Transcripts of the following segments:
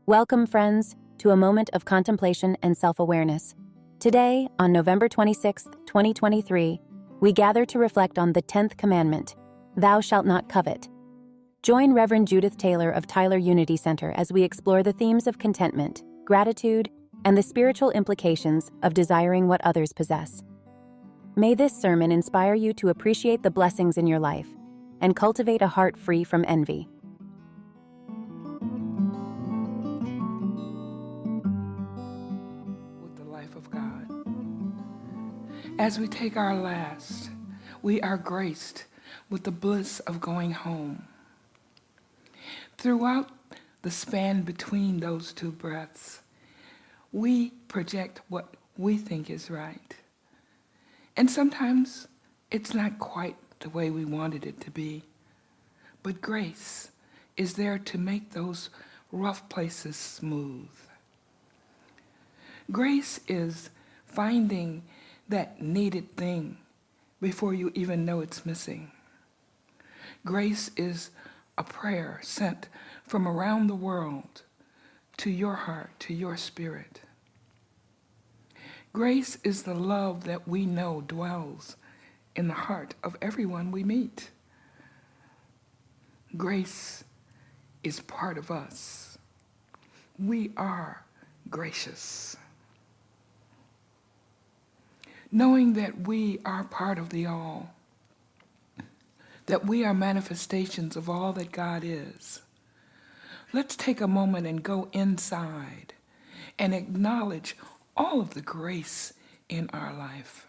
Welcome, friends, to a moment of contemplation and self-awareness. Today, on November 26th, 2023, we gather to reflect on the 10th Commandment, Thou shalt not covet. Join Reverend Judith Taylor of Tyler Unity Center as we explore the themes of contentment, gratitude, and the spiritual implications of desiring what others possess. May this sermon inspire you to appreciate the blessings in your life and cultivate a heart free from envy. With the life of God. As we take our last, we are graced with the bliss of going home. Throughout the span between those two breaths, we project what we think is right. And sometimes it's not quite the way we wanted it to be. But grace is there to make those rough places smooth. Grace is finding that needed thing before you even know it's missing. Grace is a prayer sent from around the world to your heart, to your spirit. Grace is the love that we know dwells in the heart of everyone we meet. Grace is part of us. We are gracious. Knowing that we are part of the all, that we are manifestations of all that God is, let's take a moment and go inside and acknowledge all of the grace in our life.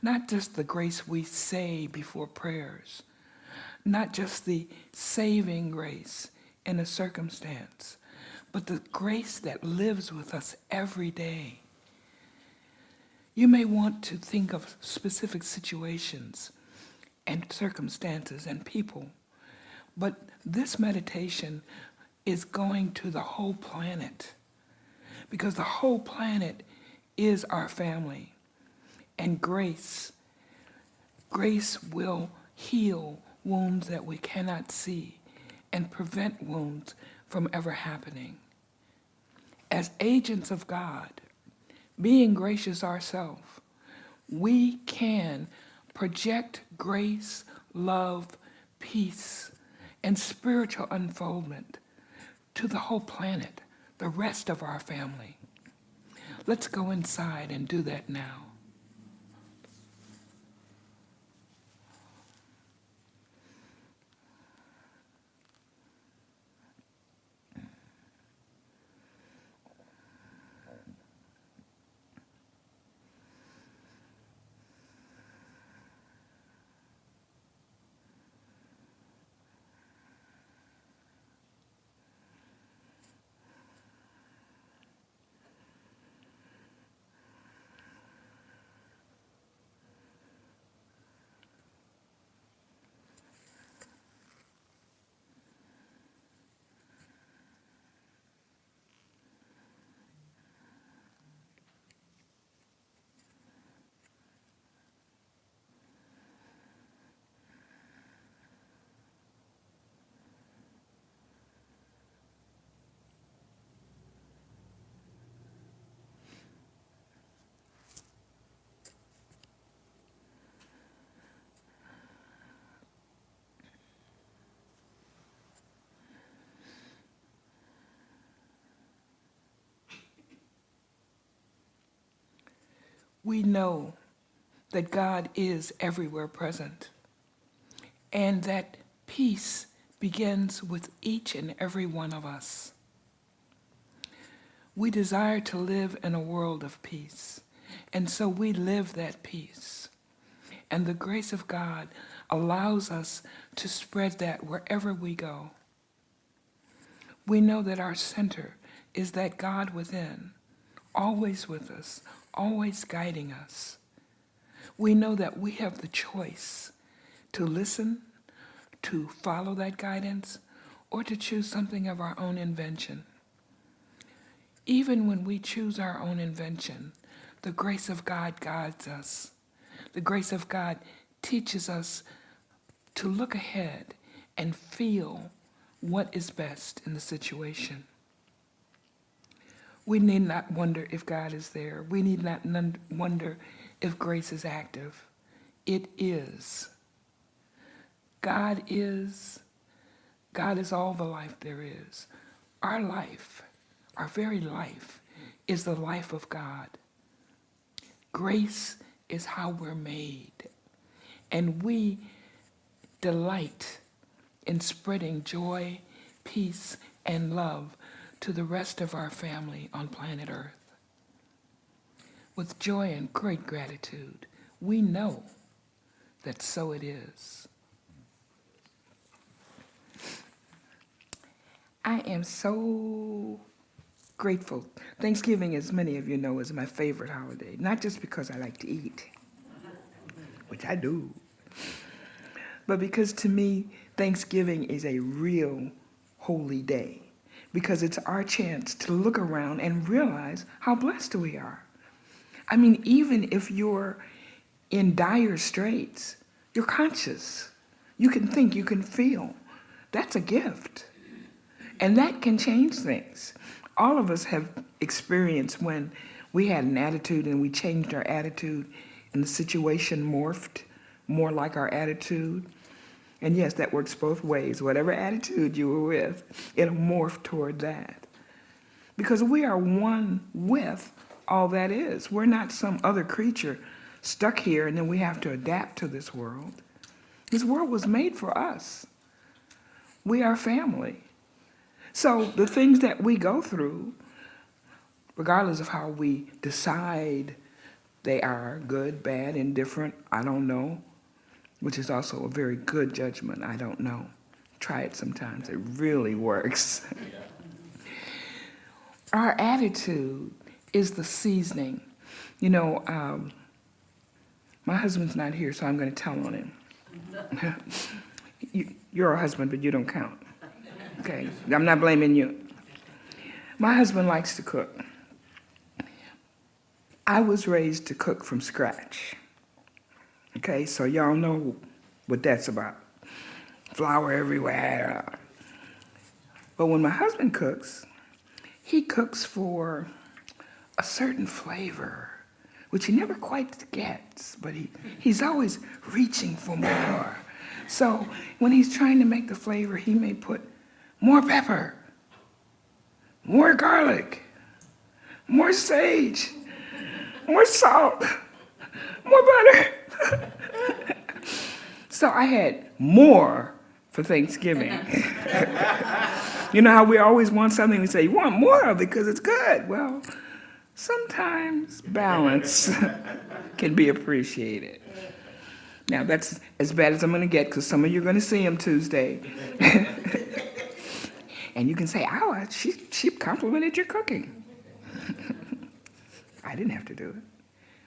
Not just the grace we say before prayers, not just the saving grace in a circumstance, but the grace that lives with us every day. You may want to think of specific situations and circumstances and people, but this meditation is going to the whole planet, because the whole planet is our family. And grace will heal wounds that we cannot see and prevent wounds from ever happening. As agents of God, being gracious ourselves, we can project grace, love, peace, and spiritual unfoldment to the whole planet, the rest of our family. Let's go inside and do that now. We know that God is everywhere present, and that peace begins with each and every one of us. We desire to live in a world of peace, and so we live that peace. And the grace of God allows us to spread that wherever we go. We know that our center is that God within, always with us, always guiding us. We know that we have the choice to listen, to follow that guidance, or to choose something of our own invention. Even when we choose our own invention, the grace of God guides us. The grace of God teaches us to look ahead and feel what is best in the situation. We need not wonder if God is there. We need not wonder if grace is active. It is. God is. God is all the life there is. Our life, our very life, is the life of God. Grace is how we're made. And we delight in spreading joy, peace, and love to the rest of our family on planet Earth. With joy and great gratitude, we know that so it is. I am so grateful. Thanksgiving, as many of you know, is my favorite holiday, not just because I like to eat, which I do, but because to me, Thanksgiving is a real holy day, because it's our chance to look around and realize how blessed we are. I mean, even if you're in dire straits, you're conscious. You can think, you can feel. That's a gift. And that can change things. All of us have experienced when we had an attitude and we changed our attitude and the situation morphed more like our attitude. And yes, that works both ways. Whatever attitude you were with, it'll morph toward that. Because we are one with all that is. We're not some other creature stuck here and then we have to adapt to this world. This world was made for us. We are family. So the things that we go through, regardless of how we decide they are good, bad, indifferent, I don't know, which is also a very good judgment, I don't know. Try it sometimes, it really works. Our attitude is the seasoning. You know, my husband's not here, so I'm going to tell on him. You're a husband, but you don't count. Okay, I'm not blaming you. My husband likes to cook. I was raised to cook from scratch. Okay, so y'all know what that's about. Flour everywhere. But when my husband cooks, he cooks for a certain flavor, which he never quite gets, but he's always reaching for more. So when he's trying to make the flavor, he may put more pepper, more garlic, more sage, more salt, more butter. So I had more for Thanksgiving. You know how we always want something, we say, you want more because it's good. Well, sometimes balance can be appreciated. Now, that's as bad as I'm going to get because some of you are going to see him Tuesday. And you can say, oh, she complimented your cooking. I didn't have to do it.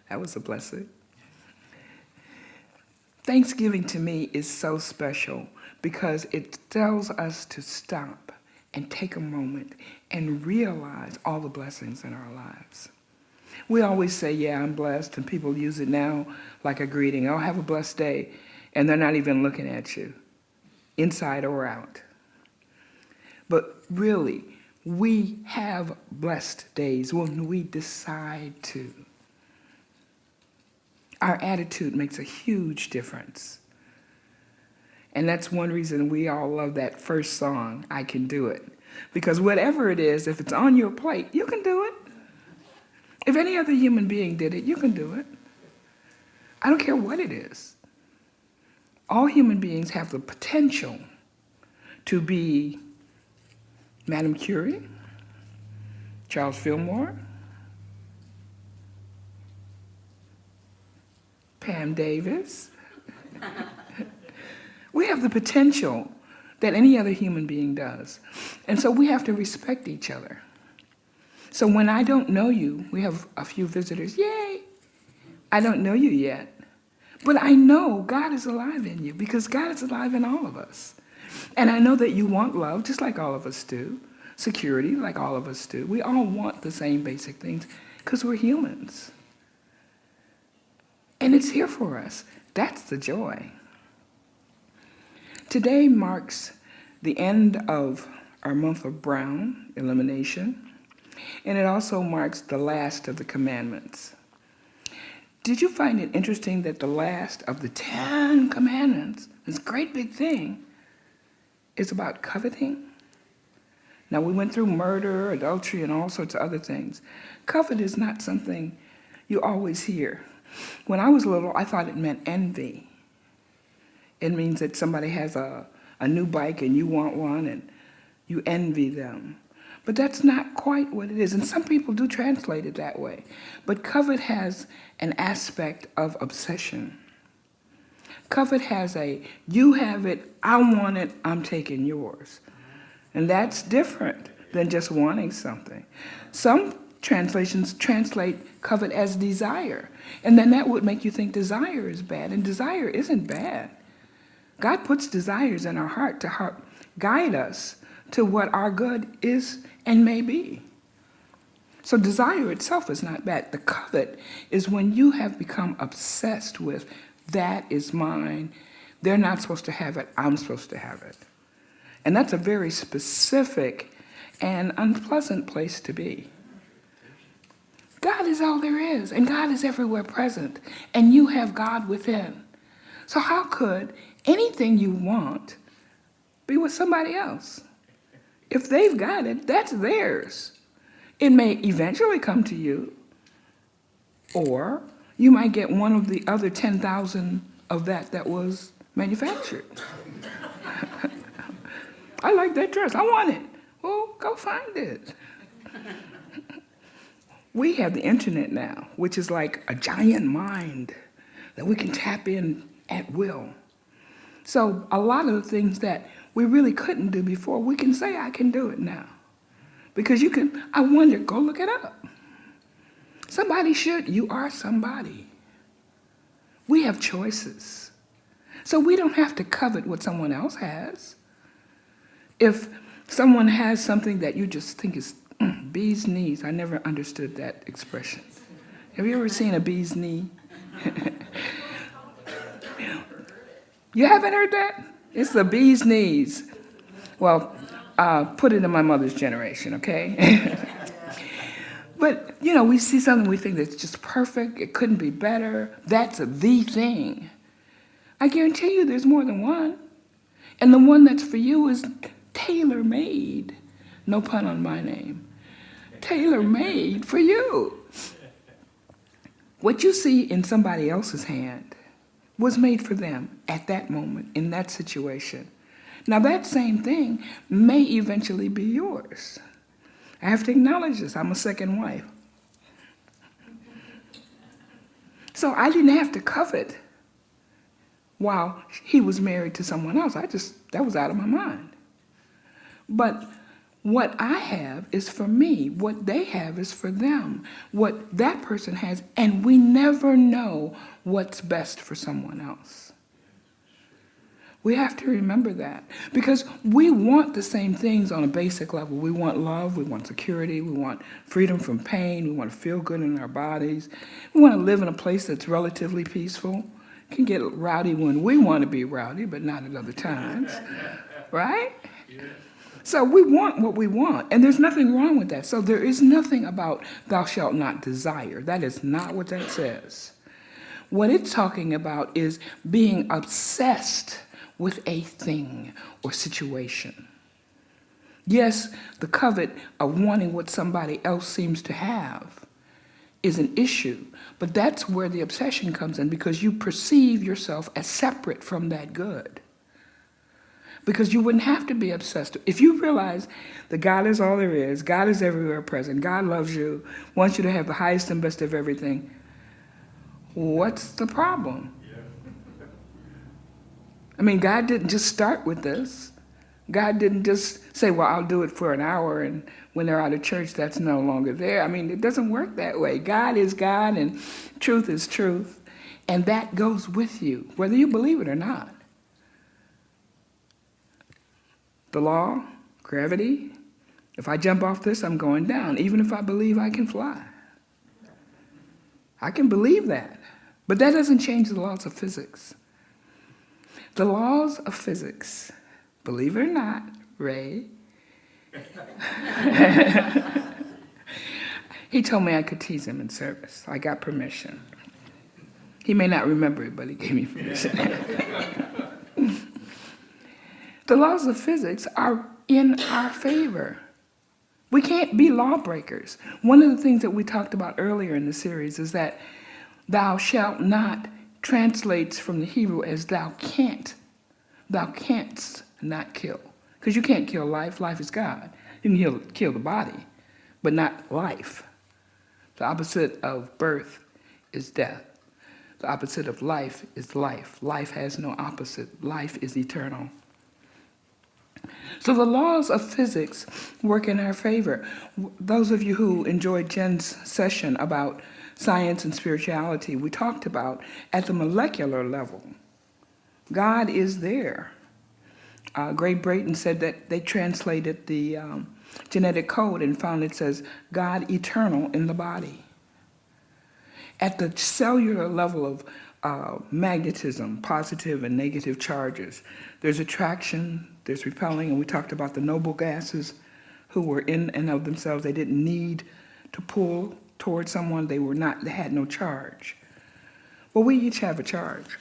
That was a blessing. Thanksgiving to me is so special because it tells us to stop and take a moment and realize all the blessings in our lives. We always say, yeah, I'm blessed, and people use it now like a greeting. Oh, have a blessed day. And they're not even looking at you, inside or out. But really, we have blessed days when we decide to. Our attitude makes a huge difference. And that's one reason we all love that first song, I Can Do It. Because whatever it is, if it's on your plate, you can do it. If any other human being did it, you can do it. I don't care what it is. All human beings have the potential to be Madame Curie, Charles Fillmore, Pam Davis. We have the potential that any other human being does. And so we have to respect each other. So when I don't know you, we have a few visitors, yay! I don't know you yet. But I know God is alive in you because God is alive in all of us. And I know that you want love, just like all of us do. Security, like all of us do. We all want the same basic things because we're humans. And it's here for us. That's the joy. Today marks the end of our month of brown, elimination, and it also marks the last of the commandments. Did you find it interesting that the last of the 10 commandments, this great big thing, is about coveting? Now, we went through murder, adultery, and all sorts of other things. Covet is not something you always hear. When I was little, I thought it meant envy. It means that somebody has a new bike and you want one and you envy them. But that's not quite what it is. And some people do translate it that way. But covet has an aspect of obsession. Covet has a, you have it, I want it, I'm taking yours. And that's different than just wanting something. Some translations translate covet as desire. And then that would make you think desire is bad. And desire isn't bad. God puts desires in our heart to guide us to what our good is and may be. So desire itself is not bad. The covet is when you have become obsessed with, that is mine, they're not supposed to have it, I'm supposed to have it. And that's a very specific and unpleasant place to be. God is all there is, and God is everywhere present, and you have God within. So how could anything you want be with somebody else? If they've got it, that's theirs. It may eventually come to you, or you might get one of the other 10,000 of that was manufactured. I like that dress. I want it. Well, go find it. We have the internet now, which is like a giant mind that we can tap in at will. So a lot of the things that we really couldn't do before, we can say, I can do it now. Because you can, I wonder, go look it up. Somebody should, you are somebody. We have choices. So we don't have to covet what someone else has. If someone has something that you just think is bee's knees, I never understood that expression. Have you ever seen a bee's knee? You haven't heard that? It's the bee's knees. Well, put it in my mother's generation, okay? But, you know, we see something we think that's just perfect, it couldn't be better, that's the thing. I guarantee you there's more than one. And the one that's for you is tailor-made. No pun on my name. Tailor-made for you. What you see in somebody else's hand was made for them at that moment, in that situation. Now that same thing may eventually be yours. I have to acknowledge this, I'm a second wife. So I didn't have to covet while he was married to someone else. That was out of my mind. But what I have is for me. What they have is for them. What that person has, and we never know what's best for someone else. We have to remember that because we want the same things on a basic level. We want love, we want security, we want freedom from pain, we want to feel good in our bodies. We want to live in a place that's relatively peaceful. It can get rowdy when we want to be rowdy, but not at other times, right? So we want what we want, and there's nothing wrong with that. So there is nothing about thou shalt not desire. That is not what that says. What it's talking about is being obsessed with a thing or situation. Yes, the covet of wanting what somebody else seems to have is an issue, but that's where the obsession comes in because you perceive yourself as separate from that good. Because you wouldn't have to be obsessed. If you realize that God is all there is, God is everywhere present, God loves you, wants you to have the highest and best of everything, what's the problem? I mean, God didn't just start with this. God didn't just say, well, I'll do it for an hour, and when they're out of church, that's no longer there. I mean, it doesn't work that way. God is God, and truth is truth, and that goes with you, whether you believe it or not. The law, gravity, if I jump off this, I'm going down, even if I believe I can fly. I can believe that, but that doesn't change the laws of physics. The laws of physics, believe it or not, Ray, he told me I could tease him in service. I got permission. He may not remember it, but he gave me permission. The laws of physics are in our favor. We can't be lawbreakers. One of the things that we talked about earlier in the series is that thou shalt not translates from the Hebrew as thou can't. Thou canst not kill. Because you can't kill life. Life is God. You can kill the body, but not life. The opposite of birth is death. The opposite of life is life. Life has no opposite. Life is eternal. So the laws of physics work in our favor. Those of you who enjoyed Jen's session about science and spirituality, we talked about at the molecular level, God is there. Gray Brayton said that they translated the genetic code and found it says God eternal in the body. At the cellular level of magnetism, positive and negative charges, there's attraction, there's repelling, and we talked about the noble gases who were in and of themselves. They didn't need to pull towards someone. They had no charge. Well, we each have a charge.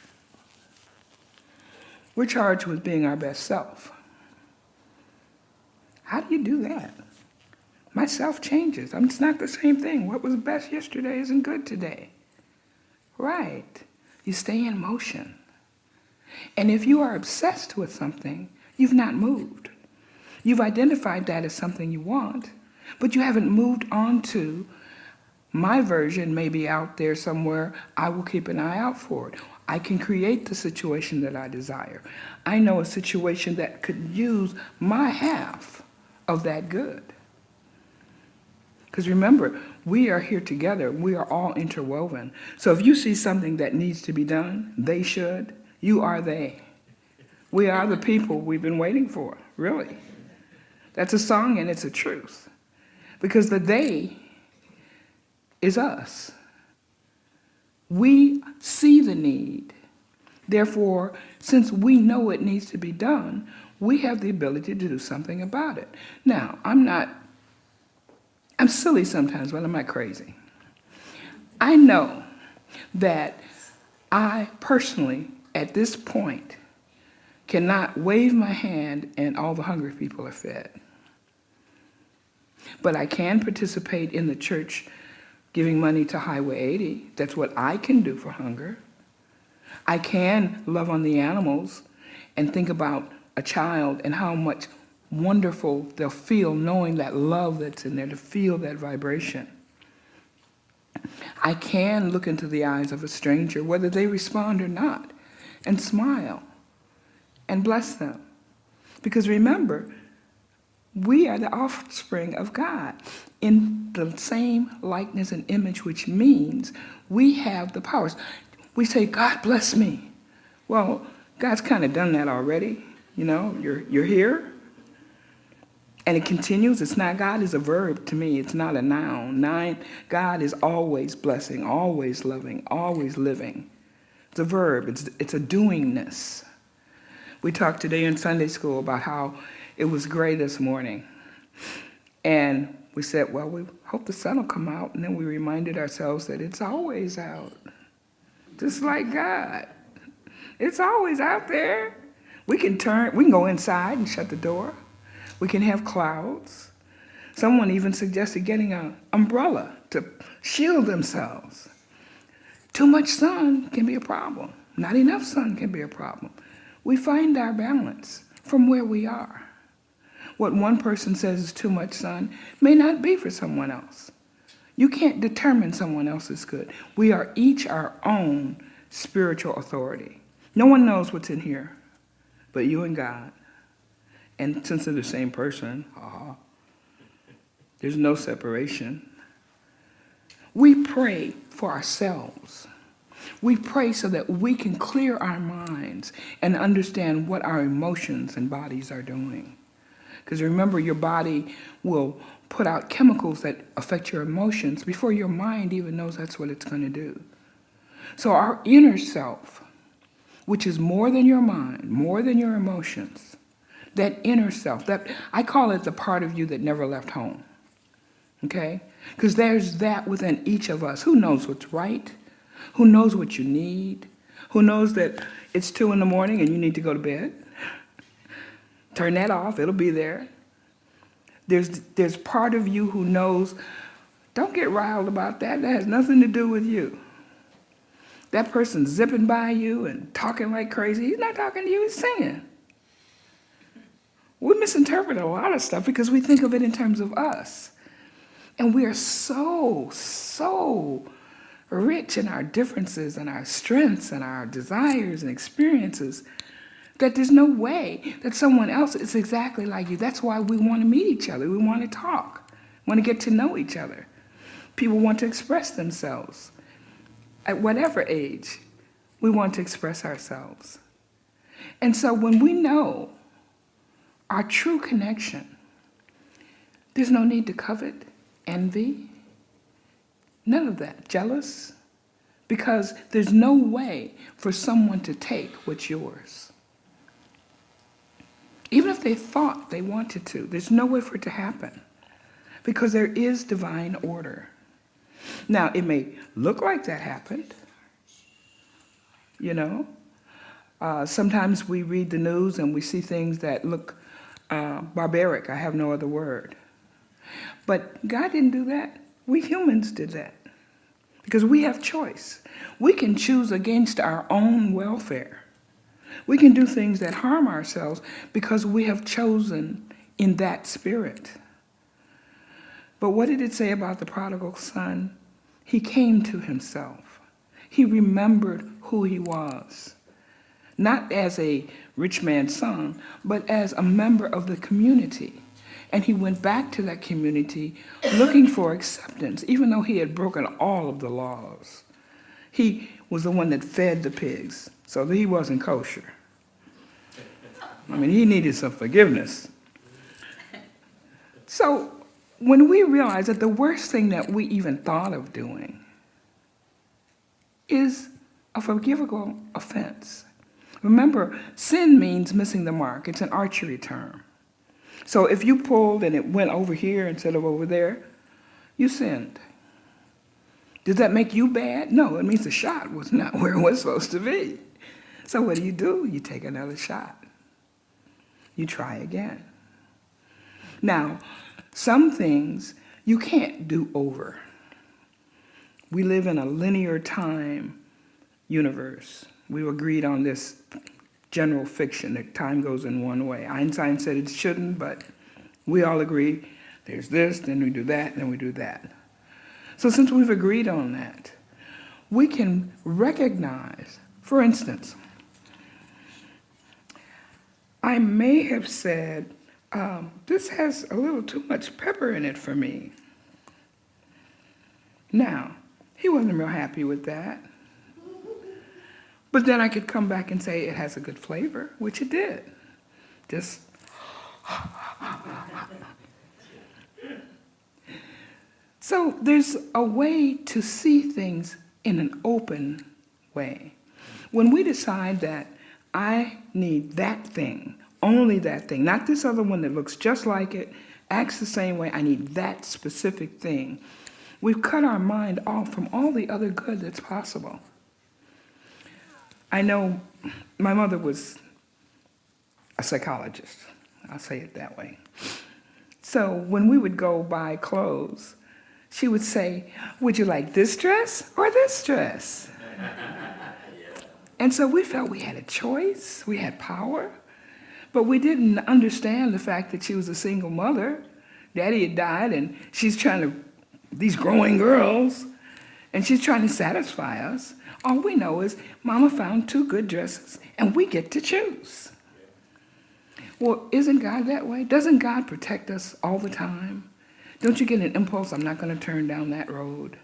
We're charged with being our best self. How do you do that? My self changes. It's not the same thing. What was best yesterday isn't good today. Right. You stay in motion. And if you are obsessed with something, you've not moved. You've identified that as something you want, but you haven't moved on to my version may be out there somewhere. I will keep an eye out for it. I can create the situation that I desire. I know a situation that could use my half of that good. Because remember, we are here together. We are all interwoven. So if you see something that needs to be done, they should. You are they. We are the people we've been waiting for, really. That's a song and it's a truth. Because the they is us. We see the need. Therefore, since we know it needs to be done, we have the ability to do something about it. Now, I'm silly sometimes, but I'm not crazy. I know that I personally, at this point, cannot wave my hand and all the hungry people are fed. But I can participate in the church giving money to Highway 80. That's what I can do for hunger. I can love on the animals and think about a child and how much wonderful they'll feel knowing that love that's in there, to feel that vibration. I can look into the eyes of a stranger, whether they respond or not, and smile and bless them. Because remember, we are the offspring of God in the same likeness and image, which means we have the powers. We say, God bless me. Well, God's kind of done that already. You know, you're here. And it continues. It's not, God is a verb to me. It's not a noun. God is always blessing, always loving, always living. It's a verb. It's a doingness. We talked today in Sunday school about how it was gray this morning. And we said, well, we hope the sun will come out. And then we reminded ourselves that it's always out. Just like God. It's always out there. We can go inside and shut the door. We can have clouds. Someone even suggested getting an umbrella to shield themselves. Too much sun can be a problem. Not enough sun can be a problem. We find our balance from where we are. What one person says is too much sun may not be for someone else. You can't determine someone else's good. We are each our own spiritual authority. No one knows what's in here but you and God. And since they're the same person, there's no separation. We pray for ourselves. We pray so that we can clear our minds and understand what our emotions and bodies are doing. Because remember, your body will put out chemicals that affect your emotions before your mind even knows that's what it's going to do. So our inner self, which is more than your mind, more than your emotions, that inner self, that I call it the part of you that never left home, okay? Because there's that within each of us. Who knows what's right? Who knows what you need? Who knows that it's 2 in the morning and you need to go to bed? Turn that off, it'll be there. There's part of you who knows, don't get riled about that. That has nothing to do with you. That person's zipping by you and talking like crazy. He's not talking to you, he's singing. We misinterpret a lot of stuff because we think of it in terms of us. And we are so rich in our differences and our strengths and our desires and experiences that there's no way that someone else is exactly like you. That's why we want to meet each other. We want to talk, want to get to know each other. People want to express themselves. At whatever age, we want to express ourselves. And so when we know our true connection, there's no need to covet, envy, none of that, jealous, because there's no way for someone to take what's yours. Even if they thought they wanted to, there's no way for it to happen because there is divine order. Now, it may look like that happened, you know. Sometimes we read the news and we see things that look barbaric. I have no other word. But God didn't do that. We humans did that because we have choice. We can choose against our own welfare. We can do things that harm ourselves because we have chosen in that spirit. But what did it say about the prodigal son? He came to himself. He remembered who he was, not as a rich man's son, but as a member of the community. And he went back to that community looking for acceptance, even though he had broken all of the laws. He was the one that fed the pigs, so he wasn't kosher. I mean, he needed some forgiveness. So when we realize that the worst thing that we even thought of doing is a forgivable offense. Remember, sin means missing the mark. It's an archery term. So if you pulled and it went over here instead of over there, you sinned. Does that make you bad? No, it means the shot was not where it was supposed to be. So what do? You take another shot. You try again. Now, some things you can't do over. We live in a linear time universe. We agreed on this general fiction that time goes in one way. Einstein said it shouldn't, but we all agree there's this, then we do that, then we do that. So since we've agreed on that, we can recognize, for instance, I may have said, this has a little too much pepper in it for me. Now, he wasn't real happy with that. But then I could come back and say it has a good flavor, which it did. Just so there's a way to see things in an open way. When we decide that I need that thing, only that thing, not this other one that looks just like it, acts the same way, I need that specific thing, we've cut our mind off from all the other good that's possible. I know my mother was a psychologist. I'll say it that way. So when we would go buy clothes, she would say, would you like this dress or this dress? And so we felt we had a choice, we had power, but we didn't understand the fact that she was a single mother. Daddy had died and she's trying to, these growing girls, and she's trying to satisfy us. All we know is Mama found 2 good dresses and we get to choose. Well, isn't God that way? Doesn't God protect us all the time? Don't you get an impulse, I'm not going to turn down that road?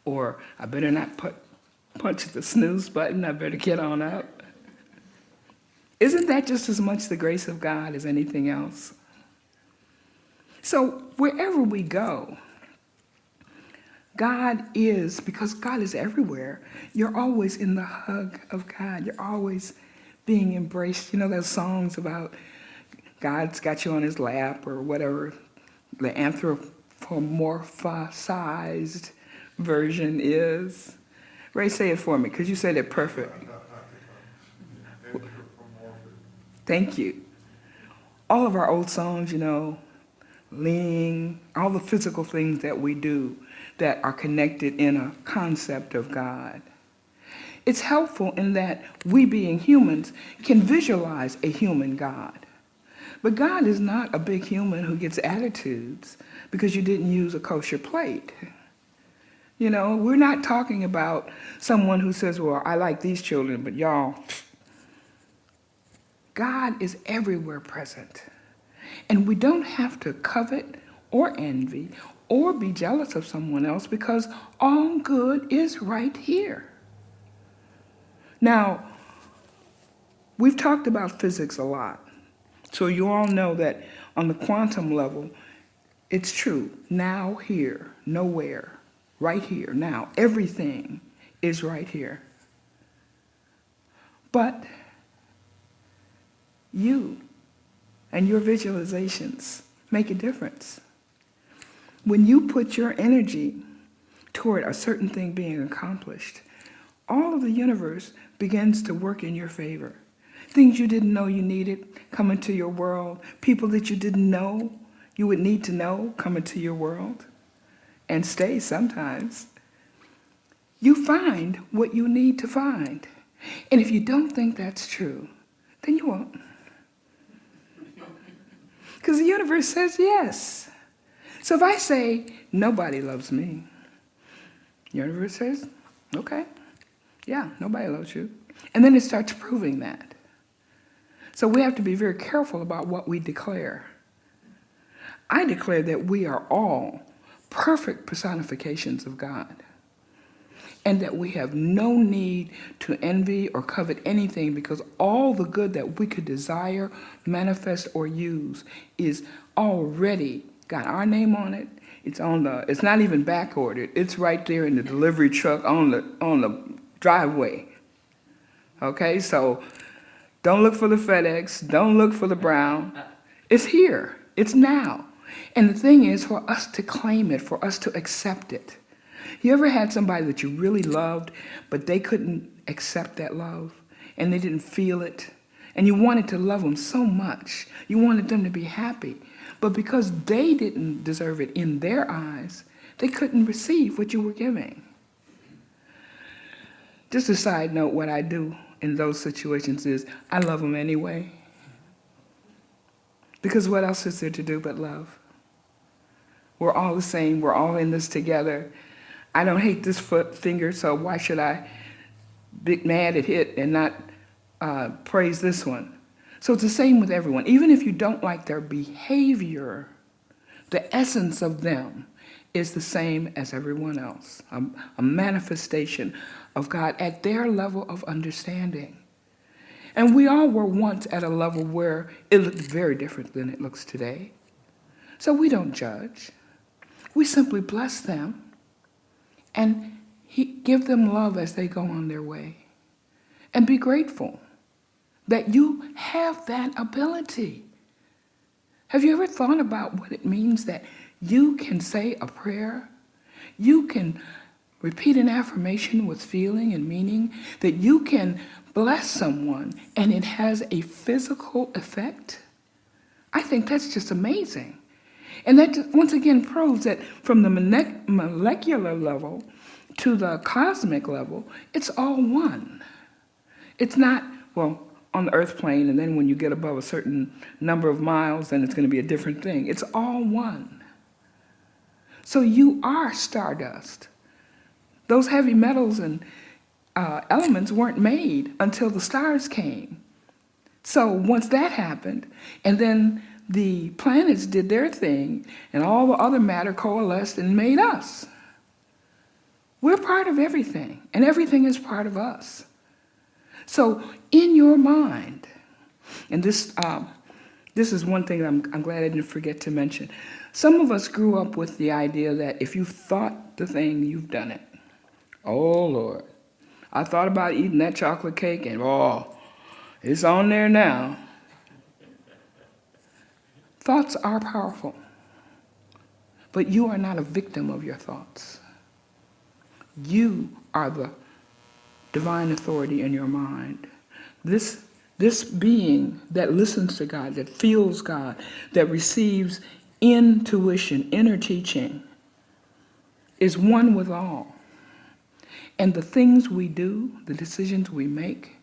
Or I better not punch the snooze button, I better get on up? Isn't that just as much the grace of God as anything else? So wherever we go, God is, because God is everywhere, you're always in the hug of God. You're always being embraced. You know those songs about God's got you on his lap or whatever the anthropomorphized version is. Ray, say it for me, because you said it perfect. Thank you. All of our old songs, you know, leaning, all the physical things that we do that are connected in a concept of God. It's helpful in that we being humans can visualize a human God. But God is not a big human who gets attitudes because you didn't use a kosher plate. You know, we're not talking about someone who says, well, I like these children, but y'all, God is everywhere present. And we don't have to covet or envy or be jealous of someone else because all good is right here. Now, we've talked about physics a lot. So you all know that on the quantum level, it's true. Now, here, nowhere, right here, now. Everything is right here. But you and your visualizations make a difference. When you put your energy toward a certain thing being accomplished, all of the universe begins to work in your favor. Things you didn't know you needed come into your world. People that you didn't know you would need to know come into your world and stay sometimes. You find what you need to find. And if you don't think that's true, then you won't. Because the universe says yes. So if I say, nobody loves me, the universe says, okay, yeah, nobody loves you. And then it starts proving that. So we have to be very careful about what we declare. I declare that we are all perfect personifications of God, and that we have no need to envy or covet anything because all the good that we could desire, manifest, or use is already got our name on it. It's not even back ordered. It's right there in the delivery truck on the driveway. Okay, so don't look for the FedEx, don't look for the Brown. It's here, it's now. And the thing is for us to claim it, for us to accept it. You ever had somebody that you really loved, but they couldn't accept that love, and they didn't feel it, and you wanted to love them so much, you wanted them to be happy, but because they didn't deserve it in their eyes, they couldn't receive what you were giving. Just a side note, what I do in those situations is I love them anyway. Because what else is there to do but love? We're all the same. We're all in this together. I don't hate this finger, so why should I be mad at it and not praise this one? So it's the same with everyone. Even if you don't like their behavior, the essence of them is the same as everyone else, a manifestation of God at their level of understanding. And we all were once at a level where it looked very different than it looks today. So we don't judge. We simply bless them and give them love as they go on their way. And be grateful that you have that ability. Have you ever thought about what it means that you can say a prayer? You can repeat an affirmation with feeling and meaning, that you can bless someone and it has a physical effect? I think that's just amazing. And that once again proves that from the molecular level to the cosmic level, it's all one. It's not, well, on the earth plane, and then when you get above a certain number of miles, then it's going to be a different thing. It's all one. So you are stardust. Those heavy metals and elements weren't made until the stars came. So once that happened, and then the planets did their thing, and all the other matter coalesced and made us. We're part of everything, and everything is part of us. So in your mind, and this This is one thing I'm glad I didn't forget to mention. Some of us grew up with the idea that if you've thought the thing, you've done it. Oh, Lord. I thought about eating that chocolate cake, and it's on there now. Thoughts are powerful, but you are not a victim of your thoughts. You are the divine authority in your mind. This being that listens to God, that feels God, that receives intuition, inner teaching, is one with all. And the things we do, the decisions we make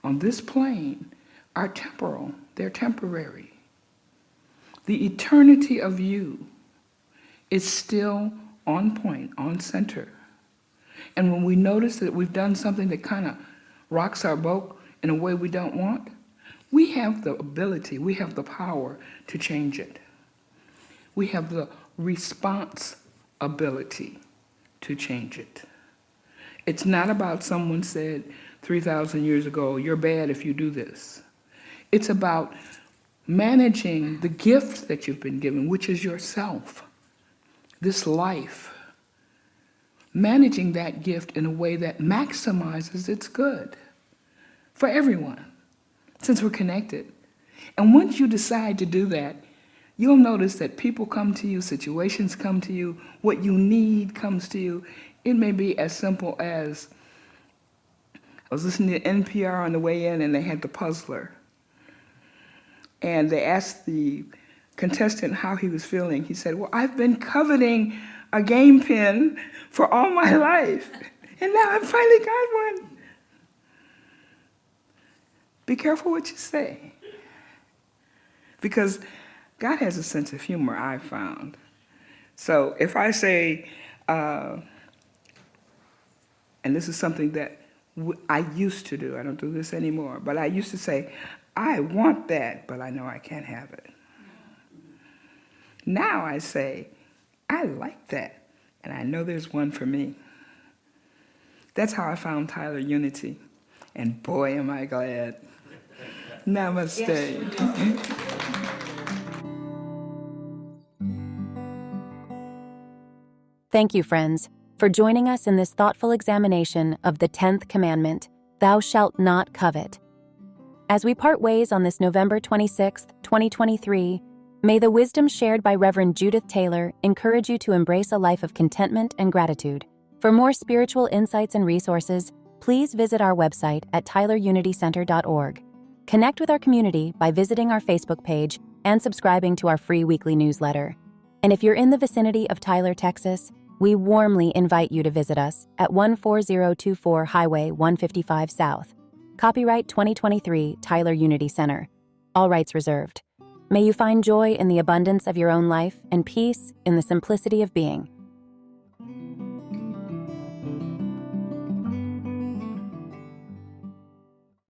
on this plane are temporal. They're temporary. The eternity of you is still on point, on center. And when we notice that we've done something that kind of rocks our boat in a way we don't want, we have the ability, we have the power to change it. We have the responsibility to change it. It's not about someone said 3,000 years ago, you're bad if you do this. It's about managing the gift that you've been given, which is yourself, this life. Managing that gift in a way that maximizes its good for everyone, since we're connected. And once you decide to do that, you'll notice that people come to you, situations come to you, what you need comes to you. It may be as simple as, I was listening to NPR on the way in, and they had the puzzler. And they asked the contestant how he was feeling. He said, well, I've been coveting a game pen for all my life, and now I finally got one. Be careful what you say, because God has a sense of humor, I've found. So if I say, and this is something that I used to do, I don't do this anymore, but I used to say, I want that, but I know I can't have it. Now I say, I like that, and I know there's one for me. That's how I found Tyler Unity, and boy, am I glad. Namaste. Yes. Thank you, friends, for joining us in this thoughtful examination of the 10th Commandment, Thou shalt not covet. As we part ways on this November 26th, 2023, may the wisdom shared by Reverend Judith Taylor encourage you to embrace a life of contentment and gratitude. For more spiritual insights and resources, please visit our website at tylerunitycenter.org. Connect with our community by visiting our Facebook page and subscribing to our free weekly newsletter. And if you're in the vicinity of Tyler, Texas, we warmly invite you to visit us at 14024 Highway 155 South. Copyright 2023 Tyler Unity Center. All rights reserved. May you find joy in the abundance of your own life and peace in the simplicity of being.